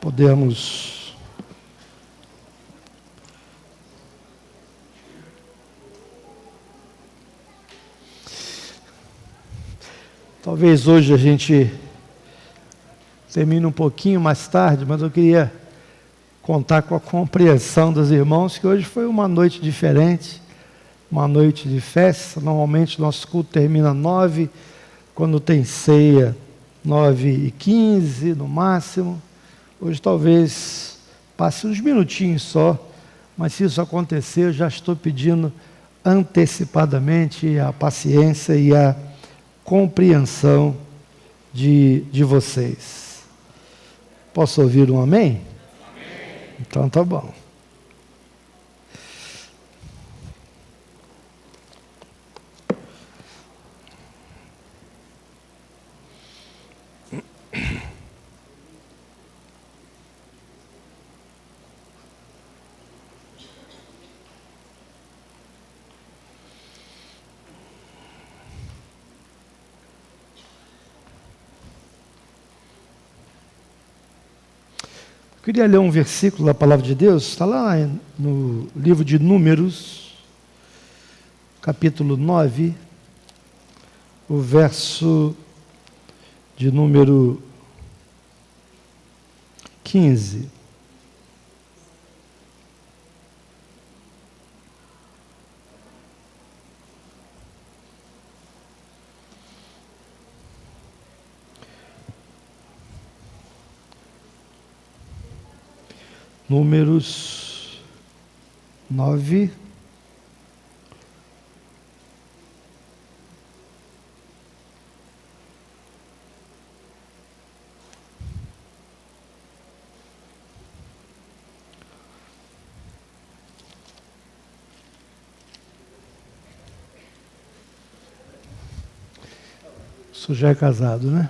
Podemos talvez hoje a gente termine um pouquinho mais tarde, mas eu queria contar com a compreensão dos irmãos que hoje foi uma noite diferente, uma noite de festa. Normalmente nosso culto termina 9, quando tem ceia 9h15 no máximo. Hoje talvez passe uns minutinhos só, mas se isso acontecer, eu já estou pedindo antecipadamente a paciência e a compreensão de vocês. Posso ouvir um amém? Amém. Então tá bom. Eu queria ler um versículo da Palavra de Deus, está lá no livro de Números, capítulo 9, o verso de número 15. Números 9, isso já é casado, né?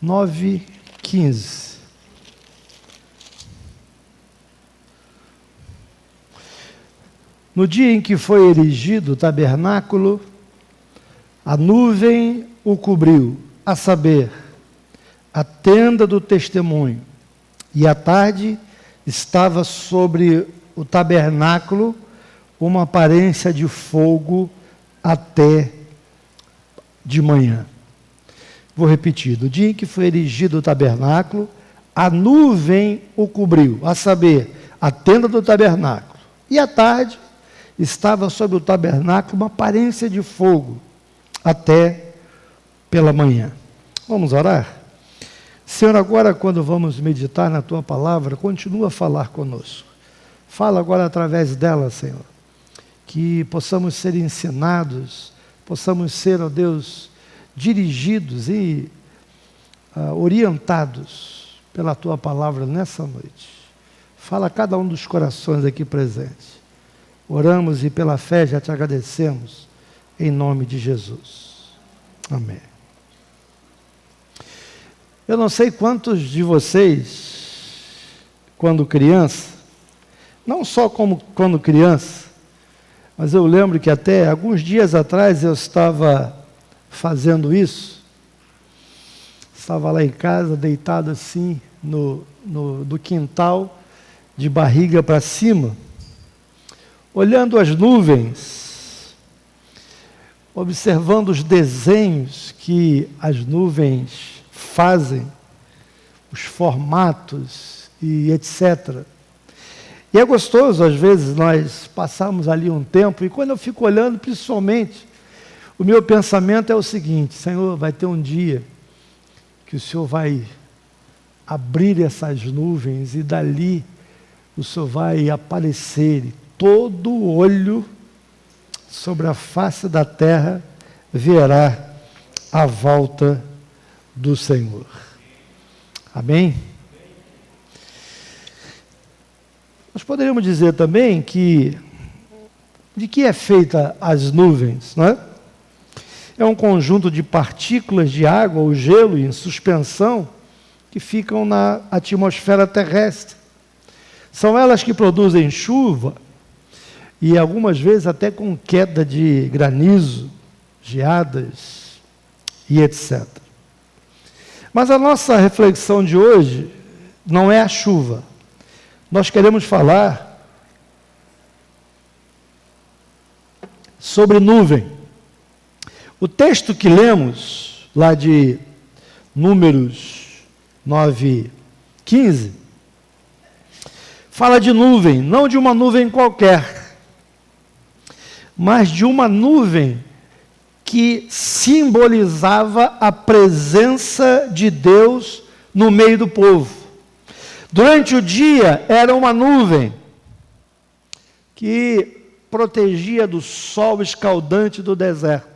Nove, 15. No dia em que foi erigido o tabernáculo, a nuvem o cobriu, a saber, a tenda do testemunho, e à tarde estava sobre o tabernáculo uma aparência de fogo até de manhã. Vou repetir, no dia em que foi erigido o tabernáculo, a nuvem o cobriu, a saber, a tenda do tabernáculo. E à tarde, estava sobre o tabernáculo uma aparência de fogo, até pela manhã. Vamos orar? Senhor, agora quando vamos meditar na Tua palavra, continua a falar conosco. Fala agora através dela, Senhor, que possamos ser ensinados, possamos ser, ó Deus, dirigidos e orientados pela Tua palavra nessa noite. Fala a cada um dos corações aqui presentes. Oramos e pela fé já te agradecemos, em nome de Jesus. Amém. Eu não sei quantos de vocês, quando criança, não só como quando criança, mas eu lembro que até alguns dias atrás eu estava fazendo isso, estava lá em casa, deitado assim, no quintal, de barriga para cima, olhando as nuvens, observando os desenhos que as nuvens fazem, os formatos e etc. E é gostoso, às vezes, nós passamos ali um tempo, e quando eu fico olhando, principalmente, o meu pensamento é o seguinte: Senhor, vai ter um dia que o Senhor vai abrir essas nuvens e dali o Senhor vai aparecer e todo olho sobre a face da terra verá a volta do Senhor. Amém? Nós poderíamos dizer também que de que é feita as nuvens, não é? É um conjunto de partículas de água ou gelo em suspensão que ficam na atmosfera terrestre. São elas que produzem chuva e algumas vezes até com queda de granizo, geadas e etc. Mas a nossa reflexão de hoje não é a chuva. Nós queremos falar sobre nuvem. O texto que lemos, lá de Números 9:15, fala de nuvem, não de uma nuvem qualquer, mas de uma nuvem que simbolizava a presença de Deus no meio do povo. Durante o dia era uma nuvem que protegia do sol escaldante do deserto.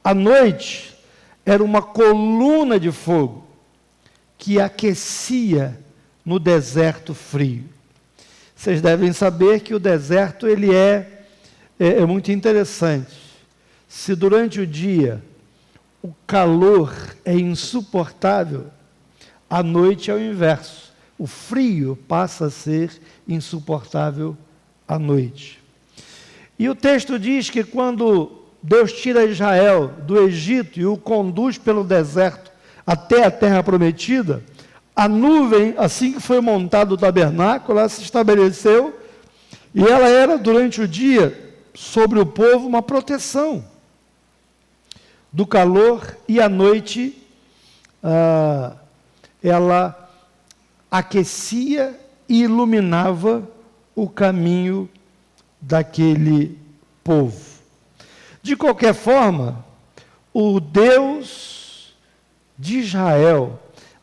À noite era uma coluna de fogo que aquecia no deserto frio. Vocês devem saber que o deserto ele é muito interessante. Se durante o dia o calor é insuportável, à noite é o inverso. O frio passa a ser insuportável à noite. E o texto diz que quando Deus tira Israel do Egito e o conduz pelo deserto até a terra prometida, a nuvem, assim que foi montado o tabernáculo, ela se estabeleceu e ela era durante o dia sobre o povo uma proteção do calor e à noite ela aquecia e iluminava o caminho daquele povo. De qualquer forma, o Deus de Israel,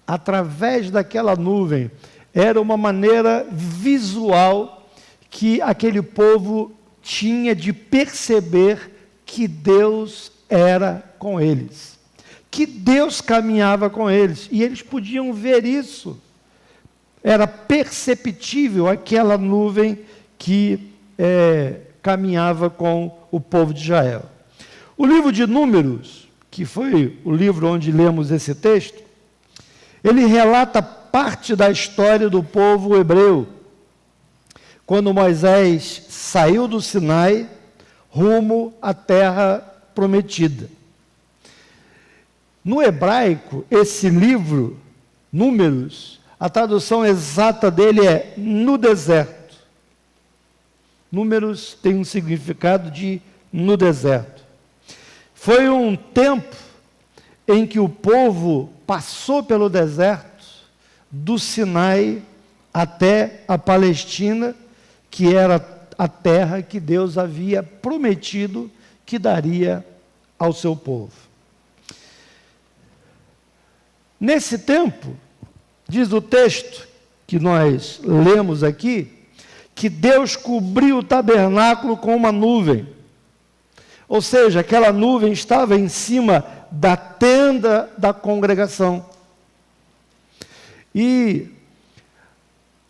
através daquela nuvem, era uma maneira visual que aquele povo tinha de perceber que Deus era com eles, que Deus caminhava com eles, e eles podiam ver isso. Era perceptível aquela nuvem que caminhava com o povo de Israel. O livro de Números, que foi o livro onde lemos esse texto, ele relata parte da história do povo hebreu, quando Moisés saiu do Sinai rumo à terra prometida. No hebraico, esse livro, Números, a tradução exata dele é no deserto. Números tem um significado de no deserto. Foi um tempo em que o povo passou pelo deserto, do Sinai até a Palestina, que era a terra que Deus havia prometido que daria ao seu povo. Nesse tempo, diz o texto que nós lemos aqui, que Deus cobriu o tabernáculo com uma nuvem. Ou seja, aquela nuvem estava em cima da tenda da congregação. E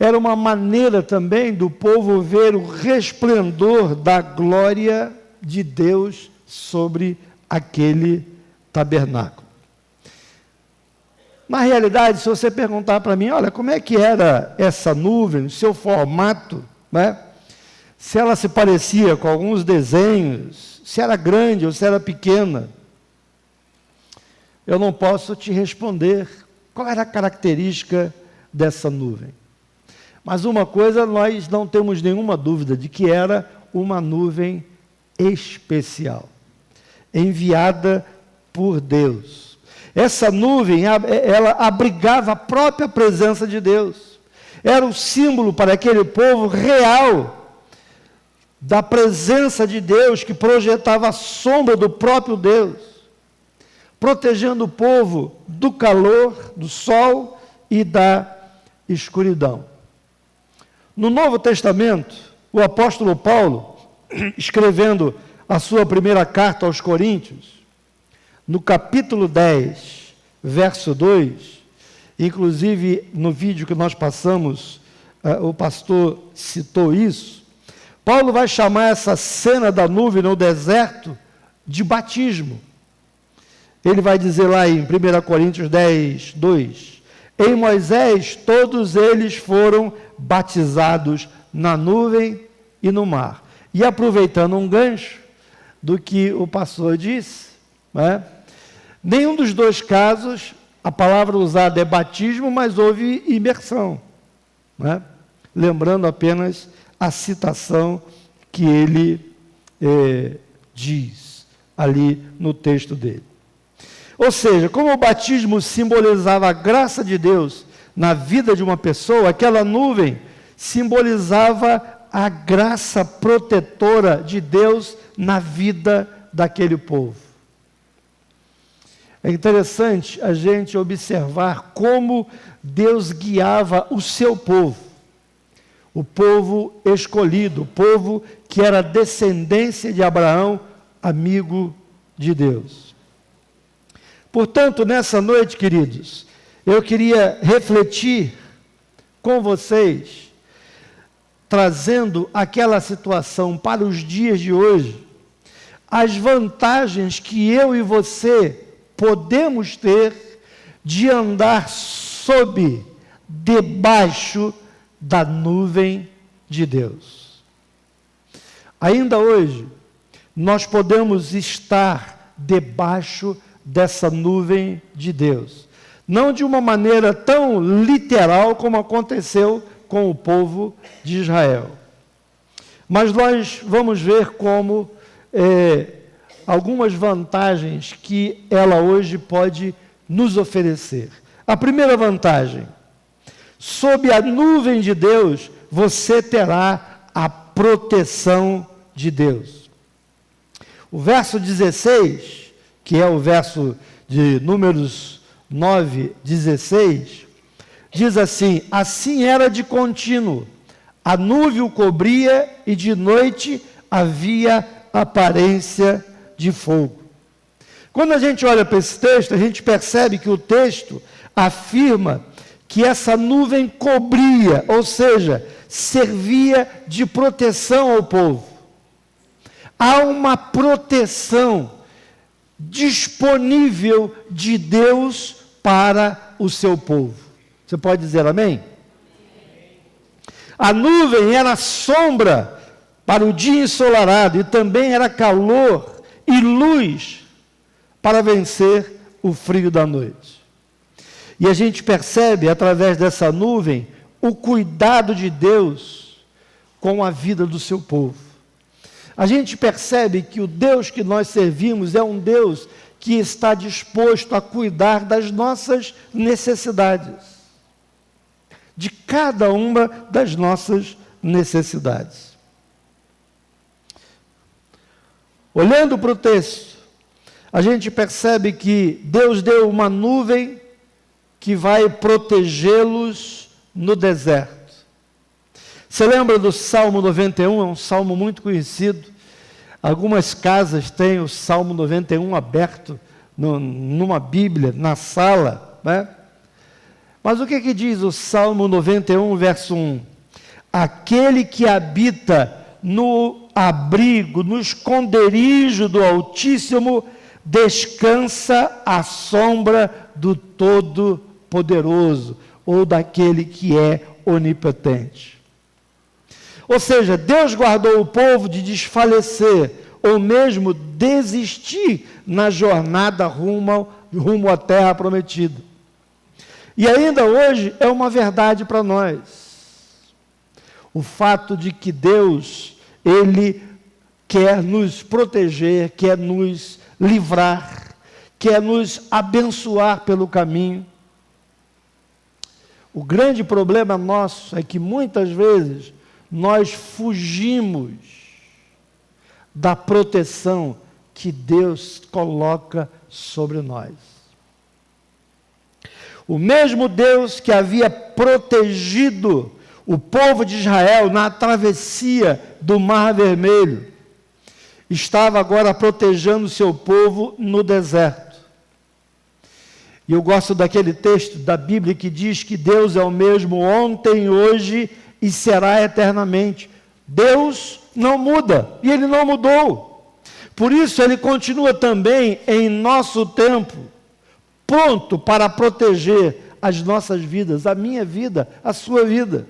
era uma maneira também do povo ver o resplendor da glória de Deus sobre aquele tabernáculo. Na realidade, se você perguntar para mim, olha, como é que era essa nuvem, o seu formato, né? Se ela se parecia com alguns desenhos, se era grande ou se era pequena, eu não posso te responder qual era a característica dessa nuvem. Mas uma coisa nós não temos nenhuma dúvida, de que era uma nuvem especial, enviada por Deus. Essa nuvem, ela abrigava a própria presença de Deus. Era o símbolo para aquele povo real da presença de Deus, que projetava a sombra do próprio Deus, protegendo o povo do calor, do sol e da escuridão. No Novo Testamento, o apóstolo Paulo, escrevendo a sua primeira carta aos Coríntios, no capítulo 10, verso 2, inclusive no vídeo que nós passamos, o pastor citou isso, Paulo vai chamar essa cena da nuvem no deserto de batismo. Ele vai dizer lá em 1 Coríntios 10, 2, em Moisés todos eles foram batizados na nuvem e no mar. E aproveitando um gancho do que o pastor disse, né? Nenhum dos dois casos, a palavra usada é batismo, mas houve imersão, né? Lembrando apenas a citação que ele diz ali no texto dele. Ou seja, como o batismo simbolizava a graça de Deus na vida de uma pessoa, aquela nuvem simbolizava a graça protetora de Deus na vida daquele povo. É interessante a gente observar como Deus guiava o seu povo, o povo escolhido, o povo que era descendência de Abraão, amigo de Deus. Portanto, nessa noite, queridos, eu queria refletir com vocês, trazendo aquela situação para os dias de hoje, as vantagens que eu e você podemos ter de andar debaixo da nuvem de Deus. Ainda hoje, nós podemos estar debaixo dessa nuvem de Deus. Não de uma maneira tão literal como aconteceu com o povo de Israel. Mas nós vamos ver como algumas vantagens que ela hoje pode nos oferecer. A primeira vantagem: sob a nuvem de Deus, você terá a proteção de Deus. O verso 16, que é o verso de Números 9, 16, diz assim: assim era de contínuo, a nuvem o cobria e de noite havia aparência de fogo. Quando a gente olha para esse texto, a gente percebe que o texto afirma que essa nuvem cobria, ou seja, servia de proteção ao povo. Há uma proteção disponível de Deus para o seu povo. Você pode dizer amém? A nuvem era sombra para o dia ensolarado e também era calor e luz para vencer o frio da noite. E a gente percebe, através dessa nuvem, o cuidado de Deus com a vida do seu povo. A gente percebe que o Deus que nós servimos é um Deus que está disposto a cuidar das nossas necessidades, de cada uma das nossas necessidades. Olhando para o texto, a gente percebe que Deus deu uma nuvem que vai protegê-los no deserto. Você lembra do Salmo 91? É um salmo muito conhecido. Algumas casas têm o Salmo 91 aberto numa Bíblia, na sala, né? Mas o que diz o Salmo 91, verso 1? Aquele que habita no abrigo, no esconderijo do Altíssimo, descansa à sombra do Todo-Poderoso, ou daquele que é onipotente. Ou seja, Deus guardou o povo de desfalecer, ou mesmo desistir na jornada rumo à terra prometida. E ainda hoje é uma verdade para nós. O fato de que Deus, Ele quer nos proteger, quer nos livrar, quer nos abençoar pelo caminho. O grande problema nosso é que muitas vezes nós fugimos da proteção que Deus coloca sobre nós. O mesmo Deus que havia protegido o povo de Israel na travessia do Mar Vermelho, estava agora protegendo o seu povo no deserto. E eu gosto daquele texto da Bíblia que diz que Deus é o mesmo ontem, hoje e será eternamente. Deus não muda, e Ele não mudou. Por isso Ele continua também em nosso tempo, pronto para proteger as nossas vidas, a minha vida, a sua vida.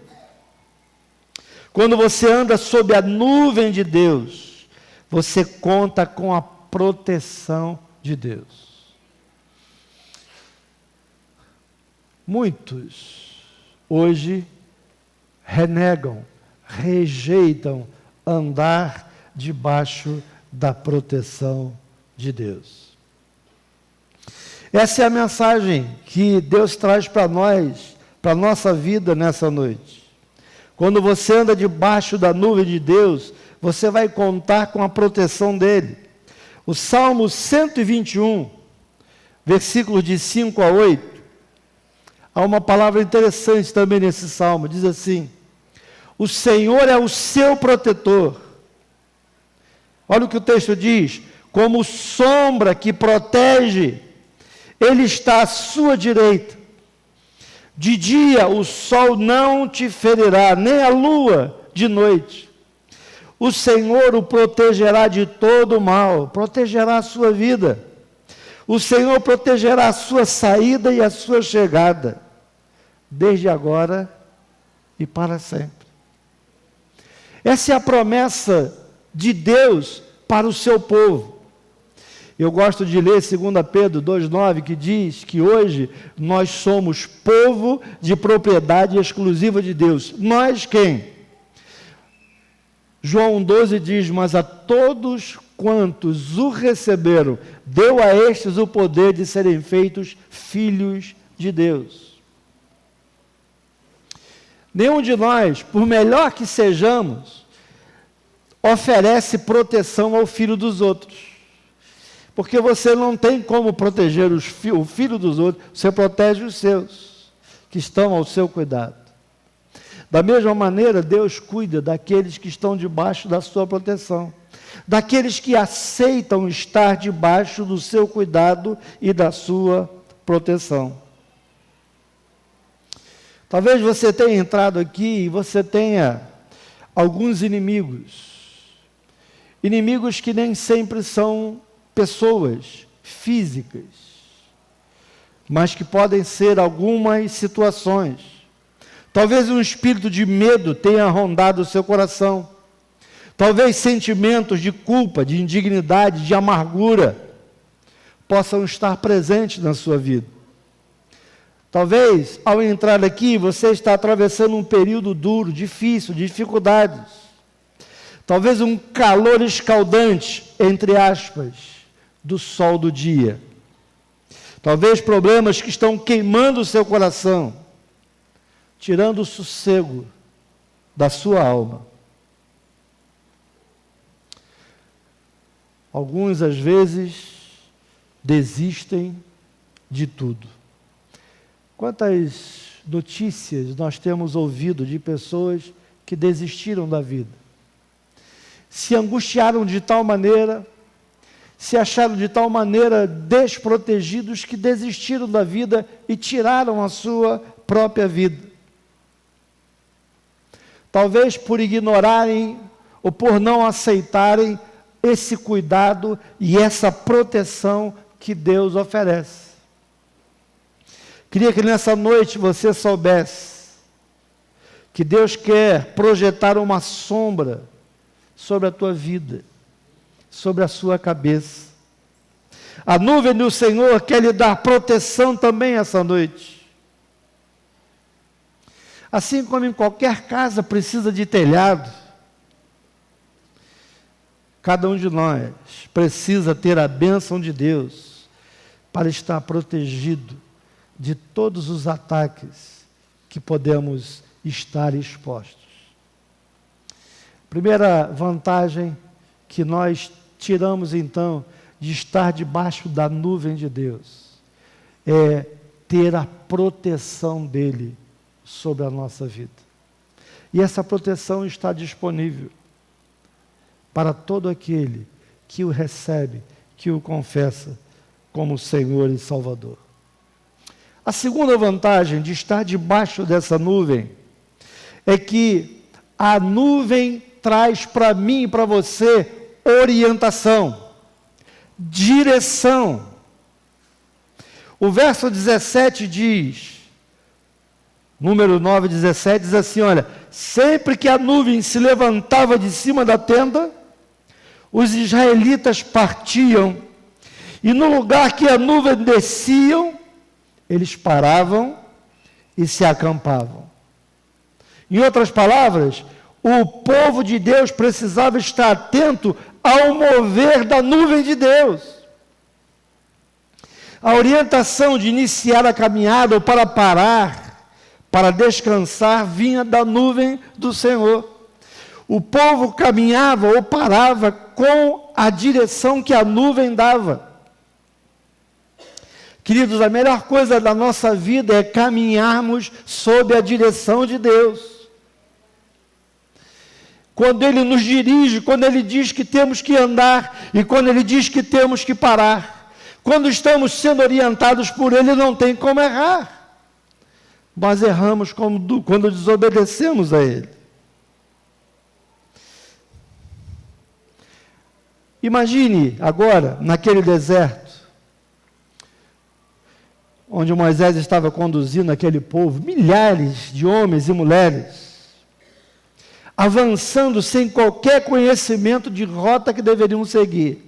Quando você anda sob a nuvem de Deus, você conta com a proteção de Deus. Muitos hoje renegam, rejeitam andar debaixo da proteção de Deus. Essa é a mensagem que Deus traz para nós, para a nossa vida nessa noite. Quando você anda debaixo da nuvem de Deus, você vai contar com a proteção dEle. O Salmo 121, versículos de 5 a 8, há uma palavra interessante também nesse Salmo, diz assim: o Senhor é o seu protetor. Olha o que o texto diz: como sombra que protege, Ele está à sua direita. De dia o sol não te ferirá, nem a lua de noite. O Senhor o protegerá de todo mal, protegerá a sua vida. O Senhor protegerá a sua saída e a sua chegada, desde agora e para sempre. Essa é a promessa de Deus para o seu povo. Eu gosto de ler 2 Pedro 2,9, que diz que hoje nós somos povo de propriedade exclusiva de Deus. Nós quem? João 12 diz: mas a todos quantos o receberam, deu a estes o poder de serem feitos filhos de Deus. Nenhum de nós, por melhor que sejamos, oferece proteção ao filho dos outros. Porque você não tem como proteger o filho dos outros, você protege os seus, que estão ao seu cuidado. Da mesma maneira, Deus cuida daqueles que estão debaixo da sua proteção, daqueles que aceitam estar debaixo do seu cuidado e da sua proteção. Talvez você tenha entrado aqui e você tenha alguns inimigos que nem sempre são pessoas físicas, mas que podem ser algumas situações. Talvez um espírito de medo tenha rondado o seu coração. Talvez sentimentos de culpa, de indignidade, de amargura possam estar presentes na sua vida. Talvez, ao entrar aqui, você está atravessando um período duro, difícil, de dificuldades. Talvez um calor escaldante, entre aspas, do sol do dia. Talvez problemas que estão queimando o seu coração, tirando o sossego da sua alma. Alguns, às vezes, desistem de tudo. Quantas notícias nós temos ouvido de pessoas que desistiram da vida? Se angustiaram de tal maneira, se acharam de tal maneira desprotegidos que desistiram da vida e tiraram a sua própria vida. Talvez por ignorarem ou por não aceitarem esse cuidado e essa proteção que Deus oferece. Queria que nessa noite você soubesse que Deus quer projetar uma sombra sobre a tua vida, sobre a sua cabeça. A nuvem do Senhor quer lhe dar proteção também essa noite. Assim como em qualquer casa precisa de telhado, cada um de nós precisa ter a bênção de Deus para estar protegido de todos os ataques que podemos estar expostos. Primeira vantagem que nós tiramos então de estar debaixo da nuvem de Deus é ter a proteção dele sobre a nossa vida. E essa proteção está disponível para todo aquele que o recebe, que o confessa como Senhor e Salvador. A segunda vantagem de estar debaixo dessa nuvem é que a nuvem traz para mim e para você orientação, direção. O verso 17 diz, número 9, 17, diz assim, olha, sempre que a nuvem se levantava de cima da tenda, os israelitas partiam, e no lugar que a nuvem desciam, eles paravam e se acampavam. Em outras palavras, o povo de Deus precisava estar atento ao mover da nuvem de Deus. A orientação de iniciar a caminhada ou para parar, para descansar, vinha da nuvem do Senhor. O povo caminhava ou parava com a direção que a nuvem dava. Queridos, a melhor coisa da nossa vida é caminharmos sob a direção de Deus. Quando Ele nos dirige, quando Ele diz que temos que andar e quando Ele diz que temos que parar. Quando estamos sendo orientados por Ele, não tem como errar. Nós erramos quando desobedecemos a Ele. Imagine agora, naquele deserto, onde Moisés estava conduzindo aquele povo, milhares de homens e mulheres, avançando sem qualquer conhecimento de rota que deveriam seguir.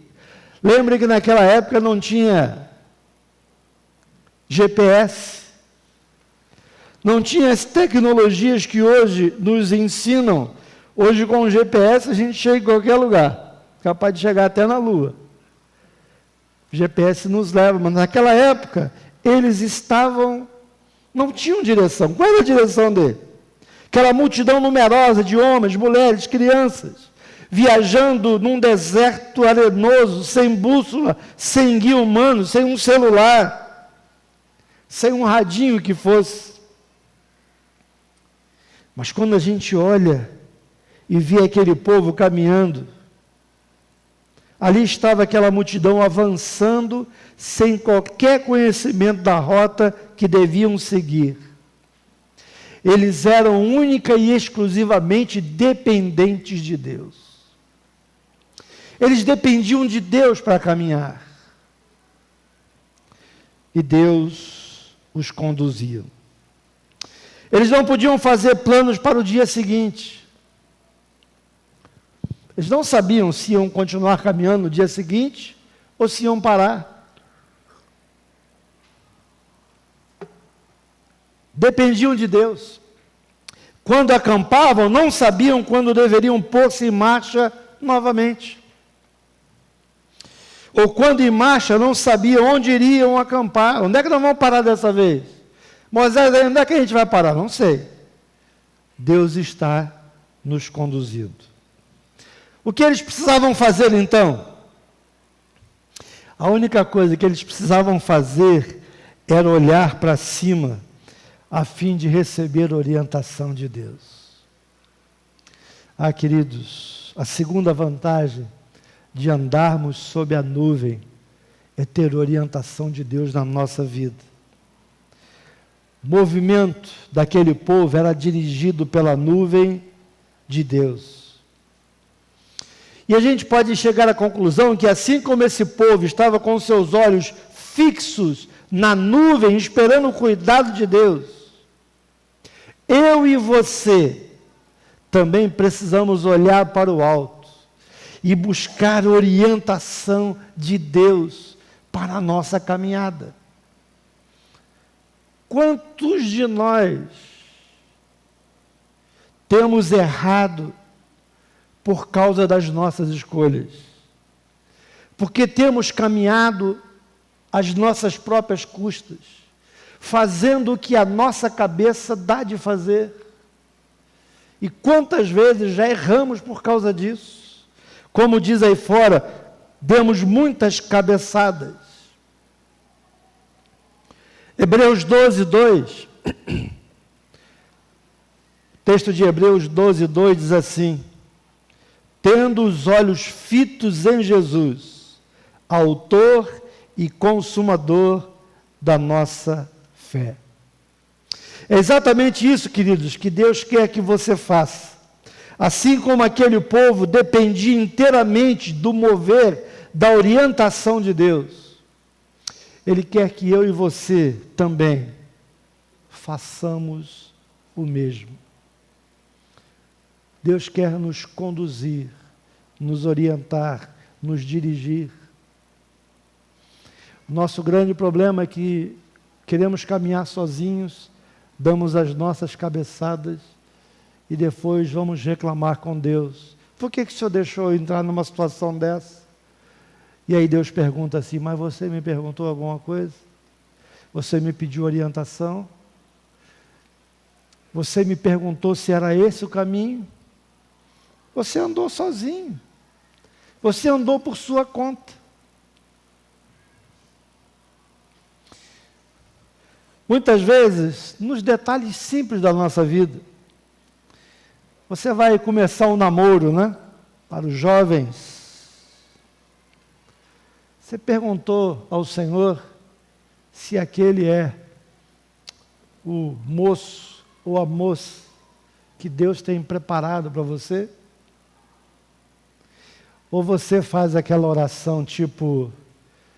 Lembre que naquela época não tinha GPS, não tinha as tecnologias que hoje nos ensinam. Hoje com o GPS a gente chega em qualquer lugar, capaz de chegar até na Lua. O GPS nos leva, mas naquela época eles não tinham direção. Qual era a direção dele? Aquela multidão numerosa de homens, mulheres, crianças, viajando num deserto arenoso, sem bússola, sem guia humano, sem um celular, sem um radinho que fosse. Mas quando a gente olha e vê aquele povo caminhando, ali estava aquela multidão avançando sem qualquer conhecimento da rota que deviam seguir. Eles eram única e exclusivamente dependentes de Deus. Eles dependiam de Deus para caminhar. E Deus os conduzia. Eles não podiam fazer planos para o dia seguinte. Eles não sabiam se iam continuar caminhando no dia seguinte ou se iam parar. Dependiam de Deus. Quando acampavam, não sabiam quando deveriam pôr-se em marcha novamente. Ou quando em marcha, não sabiam onde iriam acampar. Onde é que nós vamos parar dessa vez? Moisés, onde é que a gente vai parar? Não sei. Deus está nos conduzindo. O que eles precisavam fazer então? A única coisa que eles precisavam fazer era olhar para cima, a fim de receber orientação de Deus. Queridos, a segunda vantagem de andarmos sob a nuvem é ter orientação de Deus na nossa vida. O movimento daquele povo era dirigido pela nuvem de Deus. E a gente pode chegar à conclusão que assim como esse povo estava com seus olhos fixos na nuvem, esperando o cuidado de Deus, eu e você também precisamos olhar para o alto e buscar orientação de Deus para a nossa caminhada. Quantos de nós temos errado por causa das nossas escolhas? Porque temos caminhado às nossas próprias custas, fazendo o que a nossa cabeça dá de fazer. E quantas vezes já erramos por causa disso? Como diz aí fora, demos muitas cabeçadas. Hebreus 12, 2. O texto de Hebreus 12, 2 diz assim: tendo os olhos fitos em Jesus, autor e consumador da nossa fé. É exatamente isso, queridos, que Deus quer que você faça. Assim como aquele povo dependia inteiramente do mover, da orientação de Deus, Ele quer que eu e você também façamos o mesmo. Deus quer nos conduzir, nos orientar, nos dirigir. Nosso grande problema é que queremos caminhar sozinhos, damos as nossas cabeçadas e depois vamos reclamar com Deus. Por que o Senhor deixou eu entrar numa situação dessa? E aí Deus pergunta assim: mas você me perguntou alguma coisa? Você me pediu orientação? Você me perguntou se era esse o caminho? Você andou sozinho. Você andou por sua conta. Muitas vezes, nos detalhes simples da nossa vida, você vai começar um namoro, né? Para os jovens. Você perguntou ao Senhor se aquele é o moço ou a moça que Deus tem preparado para você? Ou você faz aquela oração tipo: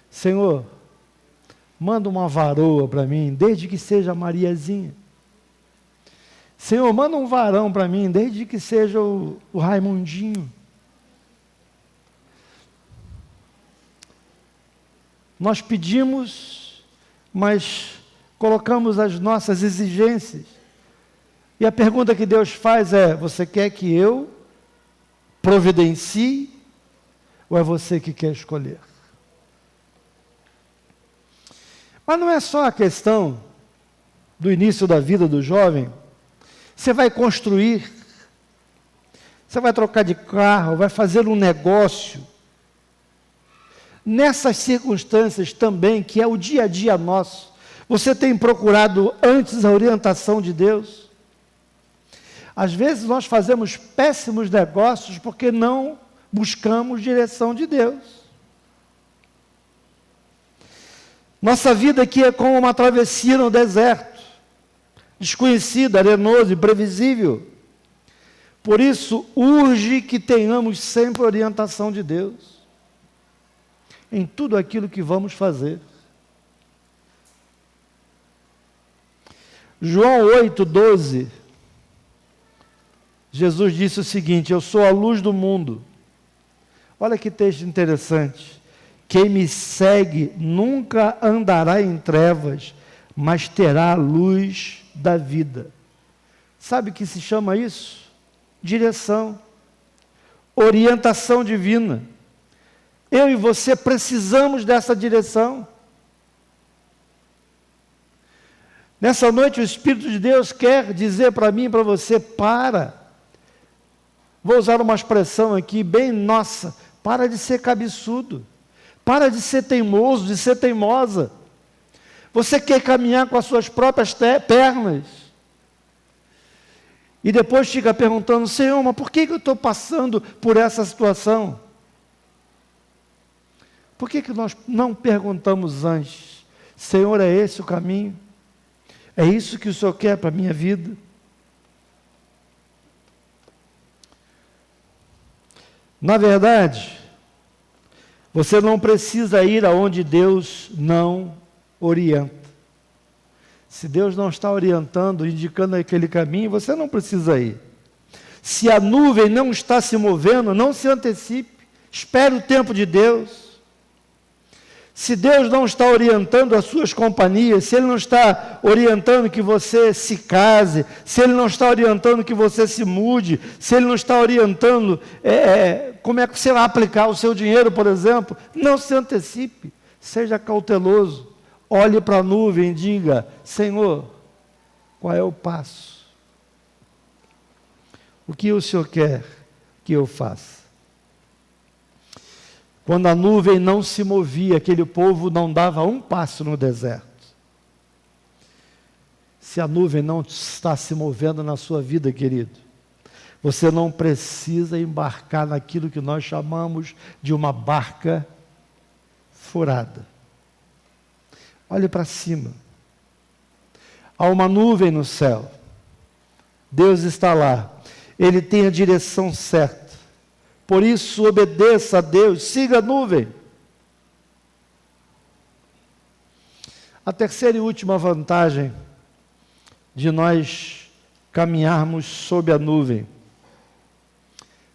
Senhor, manda uma varoa para mim, desde que seja Mariazinha. Senhor, manda um varão para mim, desde que seja o Raimundinho. Nós pedimos, mas colocamos as nossas exigências. E a pergunta que Deus faz é: você quer que eu providencie? Ou é você que quer escolher? Mas não é só a questão do início da vida do jovem. Você vai construir, você vai trocar de carro, vai fazer um negócio. Nessas circunstâncias também, que é o dia a dia nosso, você tem procurado antes a orientação de Deus? Às vezes nós fazemos péssimos negócios porque não buscamos direção de Deus. Nossa vida aqui é como uma travessia no deserto, desconhecida, arenoso, imprevisível. Por isso, urge que tenhamos sempre a orientação de Deus em tudo aquilo que vamos fazer. João 8:12, Jesus disse o seguinte: eu sou a luz do mundo. Olha que texto interessante. Quem me segue nunca andará em trevas, mas terá a luz da vida. Sabe o que se chama isso? Direção, orientação divina. Eu e você precisamos dessa direção. Nessa noite o Espírito de Deus quer dizer para mim e para você: para. Vou usar uma expressão aqui bem nossa: para de ser cabeçudo. Para de ser teimoso, de ser teimosa. Você quer caminhar com as suas próprias pernas. E depois fica perguntando: Senhor, mas por que eu estou passando por essa situação? Por que nós não perguntamos antes: Senhor, é esse o caminho? É isso que o Senhor quer para a minha vida? Na verdade, você não precisa ir aonde Deus não orienta. Se Deus não está orientando, indicando aquele caminho, você não precisa ir. Se a nuvem não está se movendo, não se antecipe. Espere o tempo de Deus. Se Deus não está orientando as suas companhias, se Ele não está orientando que você se case, se Ele não está orientando que você se mude, se Ele não está orientando como é que você vai aplicar o seu dinheiro, por exemplo, não se antecipe, seja cauteloso, olhe para a nuvem e diga: Senhor, qual é o passo? O que o Senhor quer que eu faça? Quando a nuvem não se movia, aquele povo não dava um passo no deserto. se a nuvem não está se movendo na sua vida, querido, você não precisa embarcar naquilo que nós chamamos de uma barca furada. Olhe para cima. Há uma nuvem no céu. Deus está lá. Ele tem a direção certa. Por isso, obedeça a Deus. Siga a nuvem. A terceira e última vantagem de nós caminharmos sob a nuvem.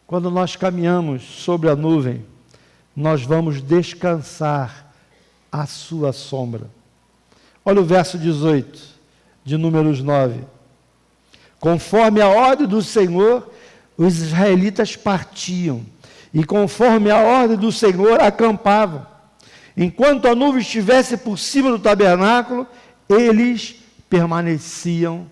Quando nós caminhamos sobre a nuvem, nós vamos descansar à sua sombra. Olha o verso 18 de Números 9. Conforme a ordem do Senhor, os israelitas partiam, e conforme a ordem do Senhor, acampavam. Enquanto a nuvem estivesse por cima do tabernáculo, eles permaneciam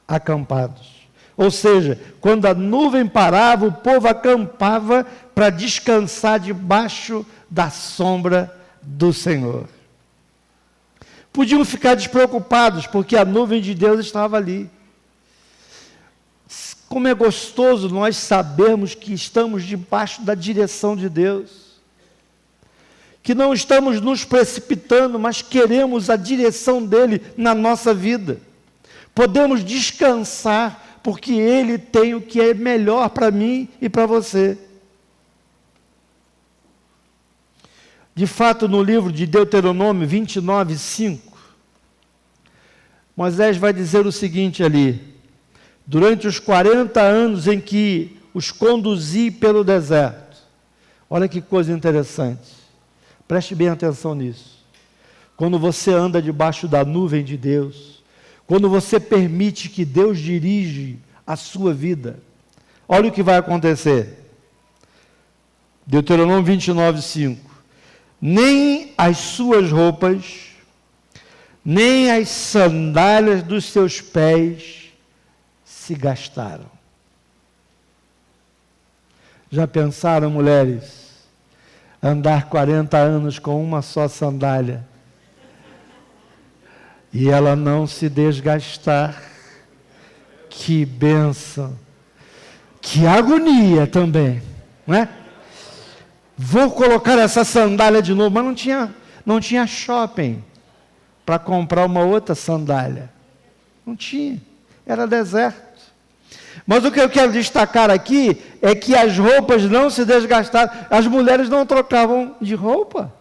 acampados. Ou seja, quando a nuvem parava, o povo acampava para descansar debaixo da sombra do Senhor. Podiam ficar despreocupados, porque a nuvem de Deus estava ali. Como é gostoso nós sabermos que estamos debaixo da direção de Deus. Que não estamos nos precipitando, mas queremos a direção dEle na nossa vida. Podemos descansar, porque Ele tem o que é melhor para mim e para você. De fato, no livro de Deuteronômio 29, 5, Moisés vai dizer o seguinte ali: durante os 40 anos em que os conduzi pelo deserto. Olha que coisa interessante. Preste bem atenção nisso. Quando você anda debaixo da nuvem de Deus, quando você permite que Deus dirige a sua vida, olha o que vai acontecer. Deuteronômio 29, 5. Nem as suas roupas, nem as sandálias dos seus pés se gastaram. Já pensaram, mulheres, andar 40 anos com uma só sandália e ela não se desgastar? Que bênção, que agonia também, não é? Vou colocar essa sandália de novo, mas não tinha shopping para comprar uma outra sandália. Não tinha, era deserto. Mas o que eu quero destacar aqui é que as roupas não se desgastaram. As mulheres não trocavam de roupa.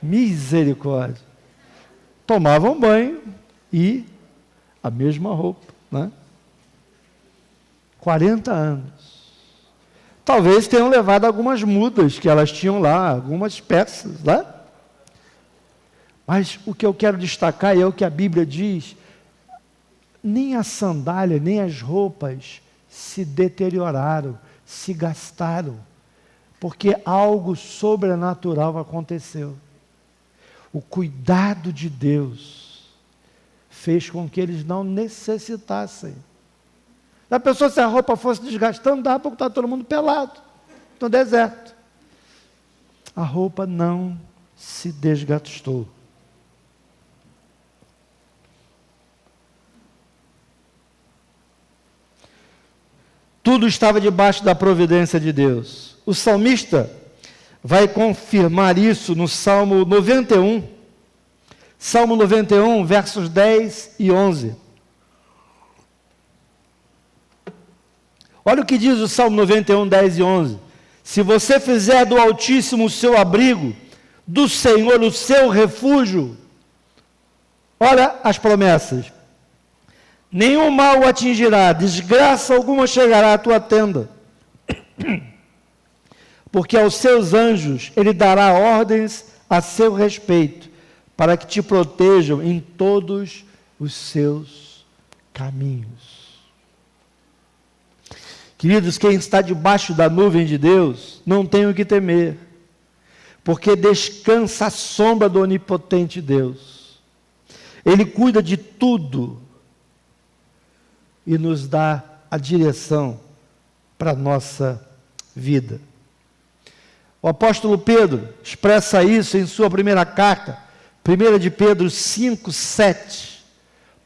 Misericórdia. Tomavam banho e a mesma roupa, né? 40 anos. Talvez tenham levado algumas mudas que elas tinham lá, algumas peças, né? Mas o que eu quero destacar é o que a Bíblia diz: nem a sandália, nem as roupas se deterioraram, se gastaram, porque algo sobrenatural aconteceu. O cuidado de Deus fez com que eles não necessitassem. A pessoa, se a roupa fosse desgastando, dá porque está todo mundo pelado no deserto. A roupa não se desgastou. Tudo estava debaixo da providência de Deus. O salmista vai confirmar isso no Salmo 91. Salmo 91, versos 10 e 11. Olha o que diz o Salmo 91, 10 e 11. Se você fizer do Altíssimo o seu abrigo, do Senhor o seu refúgio, olha as promessas. Nenhum mal o atingirá, desgraça alguma chegará à tua tenda. Porque aos seus anjos ele dará ordens a seu respeito, para que te protejam em todos os seus caminhos. Queridos, quem está debaixo da nuvem de Deus, não tem o que temer, porque descansa à sombra do onipotente Deus. Ele cuida de tudo e nos dá a direção para a nossa vida. O apóstolo Pedro expressa isso em sua primeira carta, 1 de Pedro 5, 7.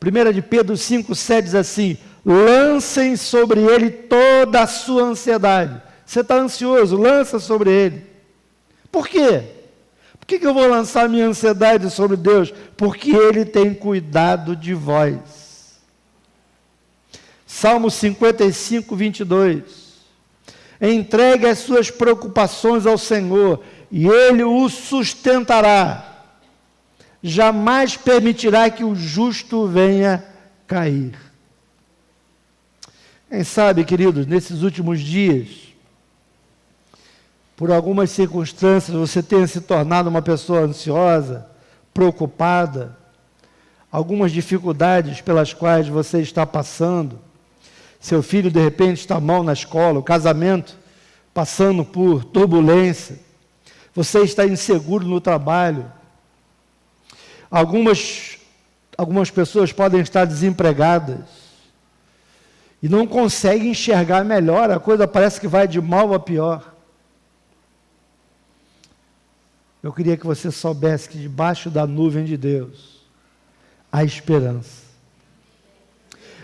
1 de Pedro 5,7 diz assim: lancem sobre ele toda a sua ansiedade. Você está ansioso? Lança sobre ele. Por quê? Por que eu vou lançar minha ansiedade sobre Deus? Porque Ele tem cuidado de vós. Salmo 55, 22. Entregue as suas preocupações ao Senhor, e Ele o sustentará. Jamais permitirá que o justo venha cair. Quem sabe, queridos, nesses últimos dias, por algumas circunstâncias, você tenha se tornado uma pessoa ansiosa, preocupada, algumas dificuldades pelas quais você está passando. Seu filho, de repente, está mal na escola, o casamento passando por turbulência, você está inseguro no trabalho. Algumas pessoas podem estar desempregadas e não conseguem enxergar melhor, a coisa parece que vai de mal a pior. Eu queria que você soubesse que debaixo da nuvem de Deus há esperança.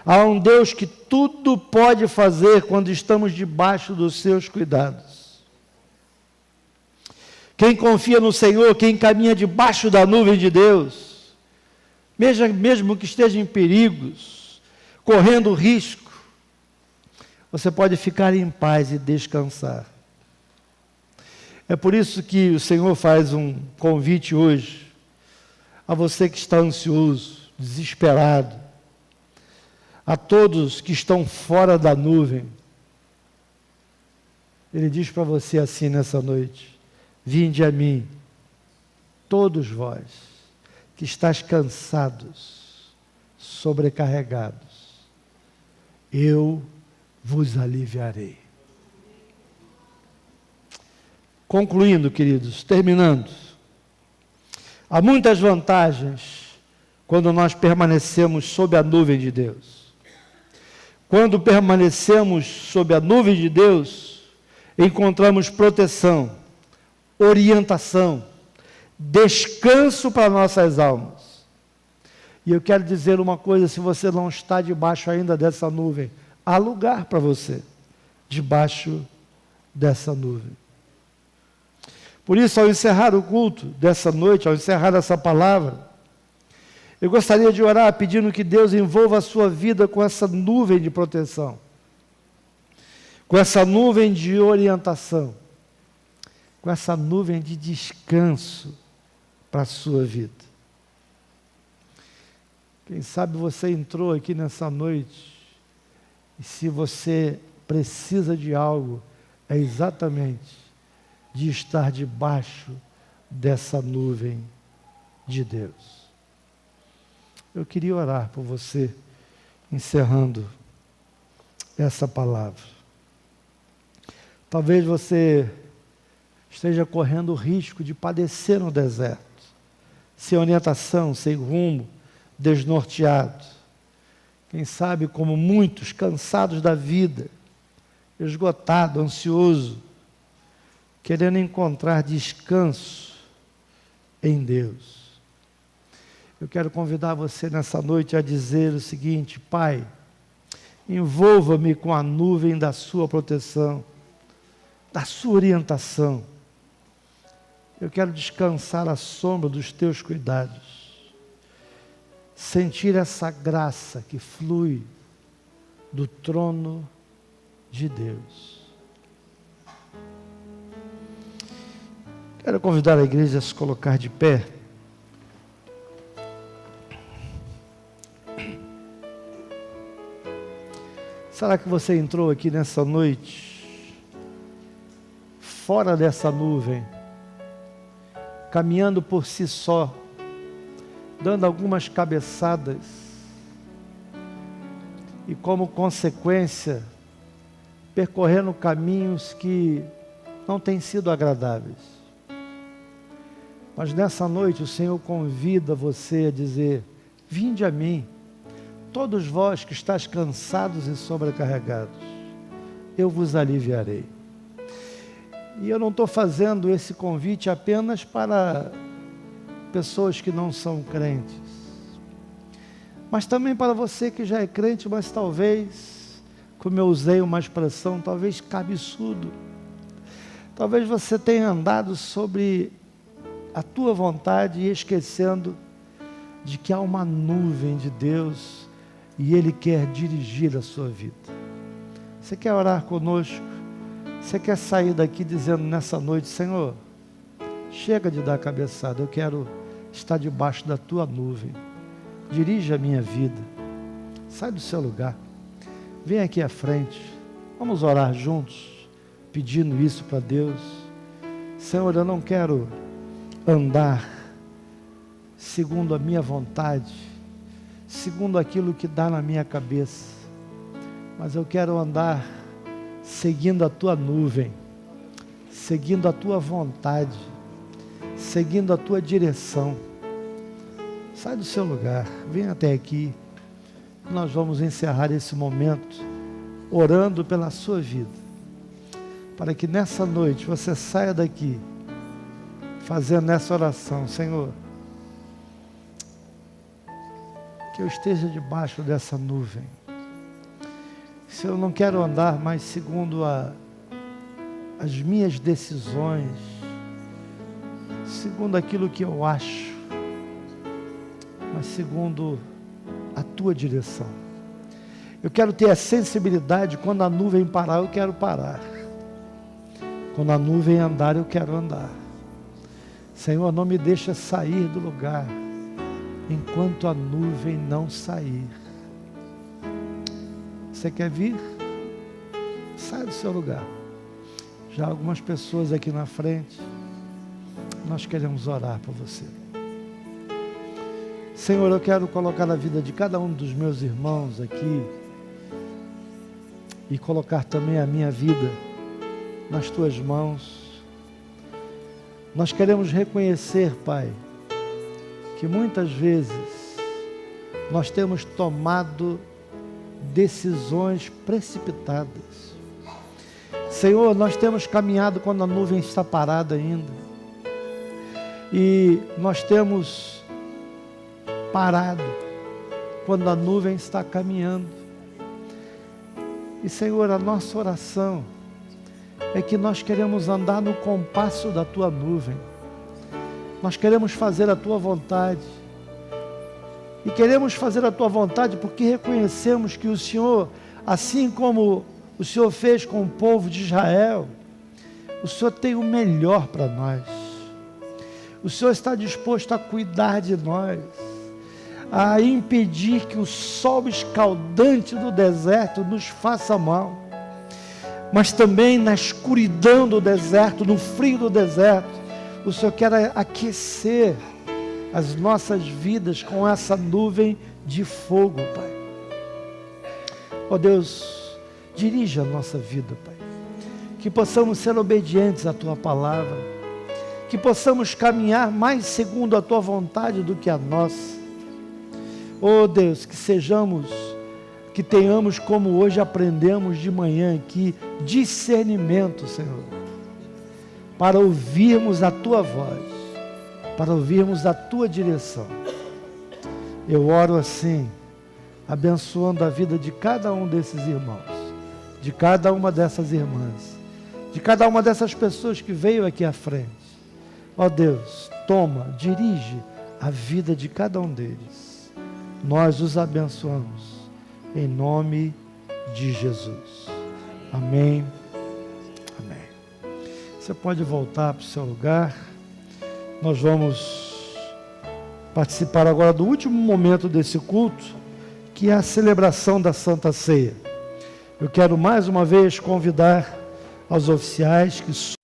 Há um Deus que tudo pode fazer quando estamos debaixo dos seus cuidados. Quem confia no Senhor, quem caminha debaixo da nuvem de Deus, mesmo que esteja em perigos, correndo risco, você pode ficar em paz e descansar. É por isso que o Senhor faz um convite hoje a você que está ansioso, desesperado, a todos que estão fora da nuvem. Ele diz para você assim nessa noite: vinde a mim, todos vós que estáis cansados, sobrecarregados, eu vos aliviarei. Concluindo, queridos, terminando, há muitas vantagens quando nós permanecemos sob a nuvem de Deus. Quando permanecemos sob a nuvem de Deus, encontramos proteção, orientação, descanso para nossas almas. E eu quero dizer uma coisa: se você não está debaixo ainda dessa nuvem, há lugar para você debaixo dessa nuvem. Por isso, ao encerrar o culto dessa noite, ao encerrar essa palavra, eu gostaria de orar pedindo que Deus envolva a sua vida com essa nuvem de proteção, com essa nuvem de orientação, com essa nuvem de descanso para a sua vida. Quem sabe você entrou aqui nessa noite e se você precisa de algo, é exatamente de estar debaixo dessa nuvem de Deus. Eu queria orar por você, encerrando essa palavra. Talvez você esteja correndo o risco de padecer no deserto, sem orientação, sem rumo, desnorteado. Quem sabe, como muitos, cansados da vida, esgotado, ansioso, querendo encontrar descanso em Deus. Eu quero convidar você nessa noite a dizer o seguinte: Pai, envolva-me com a nuvem da sua proteção, da sua orientação. Eu quero descansar à sombra dos teus cuidados, sentir essa graça que flui do trono de Deus. Quero convidar a igreja a se colocar de pé. Será que você entrou aqui nessa noite, fora dessa nuvem, caminhando por si só, dando algumas cabeçadas, e como consequência, percorrendo caminhos que não têm sido agradáveis? Mas nessa noite o Senhor convida você a dizer: vinde a mim, todos vós que estáis cansados e sobrecarregados, eu vos aliviarei. E eu não estou fazendo esse convite apenas para pessoas que não são crentes. mas também para você que já é crente, mas talvez, como eu usei uma expressão, talvez cabeçudo. Talvez você tenha andado sobre a tua vontade e esquecendo de que há uma nuvem de Deus e Ele quer dirigir a sua vida. Você quer orar conosco? Você quer sair daqui dizendo nessa noite: Senhor, chega de dar cabeçada, eu quero estar debaixo da tua nuvem. Dirige a minha vida. Sai do seu lugar. Vem aqui à frente. Vamos orar juntos, pedindo isso para Deus. Senhor, eu não quero andar segundo a minha vontade, segundo aquilo que dá na minha cabeça, mas eu quero andar seguindo a tua nuvem, seguindo a tua vontade, seguindo a tua direção. Sai do seu lugar, vem até aqui. Nós vamos encerrar esse momento orando pela sua vida, para que nessa noite você saia daqui fazendo essa oração: Senhor, que eu esteja debaixo dessa nuvem. Se eu não quero andar mais segundo as minhas decisões, segundo aquilo que eu acho, mas segundo a tua direção. Eu quero ter a sensibilidade, quando a nuvem parar, eu quero parar. Quando a nuvem andar, eu quero andar. Senhor, não me deixa sair do lugar enquanto a nuvem não sair. Você quer vir? Sai do seu lugar. Já há algumas pessoas aqui na frente. Nós queremos orar por você. Senhor, eu quero colocar a vida de cada um dos meus irmãos aqui e colocar também a minha vida nas tuas mãos. Nós queremos reconhecer, Pai, que muitas vezes nós temos tomado decisões precipitadas. Senhor, nós temos caminhado quando a nuvem está parada ainda. E nós temos parado quando a nuvem está caminhando. E Senhor, a nossa oração é que nós queremos andar no compasso da tua nuvem. Nós queremos fazer a tua vontade. E queremos fazer a tua vontade porque reconhecemos que o Senhor, assim como o Senhor fez com o povo de Israel, o Senhor tem o melhor para nós. O Senhor está disposto a cuidar de nós, a impedir que o sol escaldante do deserto nos faça mal, mas também na escuridão do deserto, no frio do deserto, o Senhor quer aquecer as nossas vidas com essa nuvem de fogo, Pai. Ó Deus, dirige a nossa vida, Pai, que possamos ser obedientes à tua palavra, que possamos caminhar mais segundo a tua vontade do que a nossa. Ó Deus, que tenhamos, como hoje aprendemos de manhã aqui, discernimento, Senhor, para ouvirmos a tua voz, para ouvirmos a tua direção. Eu oro assim, abençoando a vida de cada um desses irmãos, de cada uma dessas irmãs, de cada uma dessas pessoas que veio aqui à frente. Ó Deus, toma, dirige a vida de cada um deles. Nós os abençoamos, em nome de Jesus. Amém. Amém. Você pode voltar para o seu lugar. Nós vamos participar agora do último momento desse culto, que é a celebração da Santa Ceia. Eu quero mais uma vez convidar aos oficiais que